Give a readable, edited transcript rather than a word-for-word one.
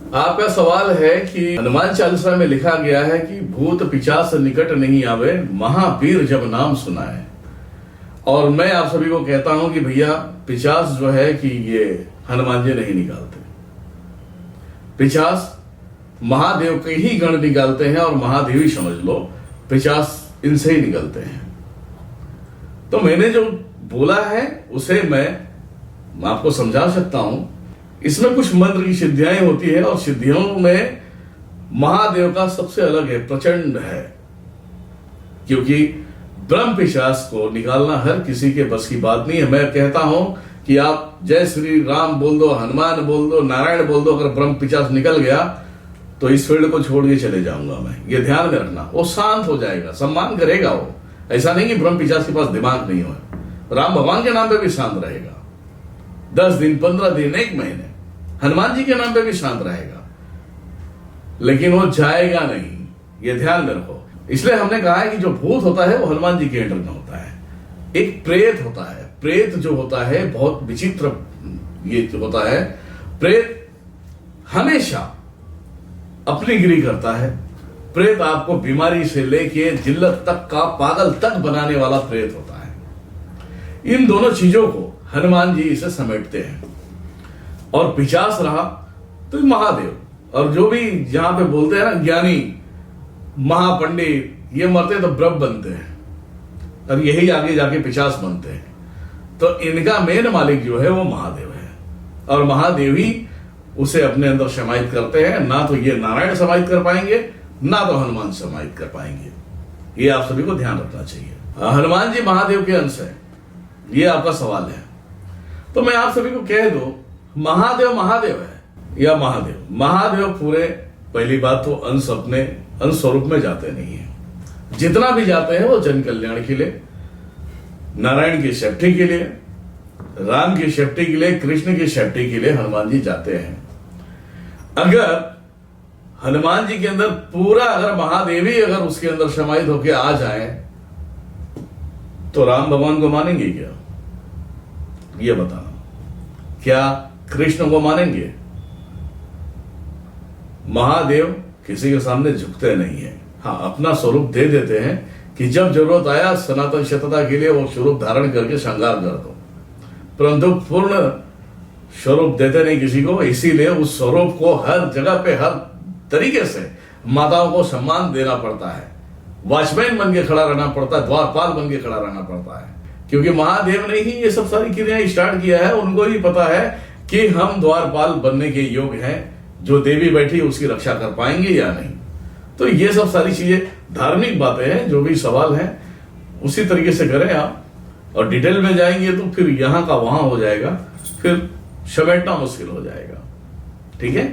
आपका सवाल है कि हनुमान चालीसा में लिखा गया है कि भूत पिशाच निकट नहीं आवे, महावीर जब नाम सुनाए। और मैं आप सभी को कहता हूं कि भैया पिशाच जो है कि ये हनुमान जी नहीं निकालते। पिशाच महादेव के ही गण निकालते हैं और महादेव ही समझ लो, पिशाच इनसे ही निकलते हैं। तो मैंने जो बोला है उसे मैं आपको समझा सकता हूं। इसमें कुछ मंत्र की सिद्धियां होती है और सिद्धियों में महादेव का सबसे अलग है, प्रचंड है। क्योंकि ब्रह्म पिशाच को निकालना हर किसी के बस की बात नहीं है। मैं कहता हूं कि आप जय श्री राम बोल दो, हनुमान बोल दो, नारायण बोल दो, अगर ब्रह्म पिशाच निकल गया तो इस फील्ड को छोड़ के चले जाऊंगा मैं। ये ध्यान में रखना। वो शांत हो जाएगा, सम्मान करेगा वो। ऐसा नहीं कि ब्रह्म पिशाच के पास दिमाग नहीं हो, राम भगवान के नाम पे भी शांत रहेगा। 10 दिन, 15 दिन, 1 महीने हनुमान जी के नाम पे भी शांत रहेगा, लेकिन वो जाएगा नहीं। ये ध्यान में रखो। इसलिए हमने कहा है कि जो भूत होता है वो हनुमान जी के अंडर में होता है। एक प्रेत होता है। प्रेत जो होता है बहुत विचित्र ये होता है। प्रेत हमेशा अपनी गिरी करता है। प्रेत आपको बीमारी से लेके जिल्लत तक का, पागल तक बनाने वाला प्रेत होता है। इन दोनों चीजों को हनुमान जी इसे समेटते हैं। और पिशाच रहा तो महादेव, और जो भी यहां पे बोलते हैं ना ज्ञानी महापंडित, ये मरते तो ब्रह्म बनते हैं और यही आगे जाके पिशाच बनते हैं। तो इनका मेन मालिक जो है वो महादेव है और महादेव ही उसे अपने अंदर समाहित करते हैं। ना तो ये नारायण समाहित कर पाएंगे, ना तो हनुमान समाहित कर पाएंगे। ये आप सभी को ध्यान रखना चाहिए। हनुमान जी महादेव के अंश है, ये आपका सवाल है। तो मैं आप सभी को कह दूं, महादेव महादेव है या महादेव महादेव पूरे, पहली बात तो अंश अपने अंश स्वरूप में जाते नहीं है। जितना भी जाते हैं वो जन कल्याण के लिए, नारायण की सेफ्टी के लिए, राम की सेफ्टी के लिए, कृष्ण की सेफ्टी के लिए हनुमान जी जाते हैं। अगर हनुमान जी के अंदर पूरा अगर महादेवी अगर उसके अंदर समाहित होकर आ जाए तो राम भगवान को मानेंगे क्या? ये बताना। क्या कृष्ण को मानेंगे? महादेव किसी के सामने झुकते नहीं है। हाँ, अपना स्वरूप दे देते हैं कि जब जरूरत आया सनातन सत्यता के लिए वो स्वरूप धारण करके श्रृंगार कर दो, परंतु पूर्ण स्वरूप देते नहीं किसी को। इसीलिए उस स्वरूप को हर जगह पे हर तरीके से माताओं को सम्मान देना पड़ता है। वॉचमैन बन के खड़ा रहना पड़ता है, द्वारपाल बन के खड़ा रहना पड़ता है। क्योंकि महादेव ने ही ये सब सारी क्रियाएं स्टार्ट किया है। उनको ही पता है कि हम द्वारपाल बनने के योग्य हैं, जो देवी बैठी उसकी रक्षा कर पाएंगे या नहीं। तो ये सब सारी चीजें धार्मिक बातें हैं। जो भी सवाल हैं उसी तरीके से करें आप, और डिटेल में जाएंगे तो फिर यहां का वहां हो जाएगा, फिर समेटना मुश्किल हो जाएगा। ठीक है।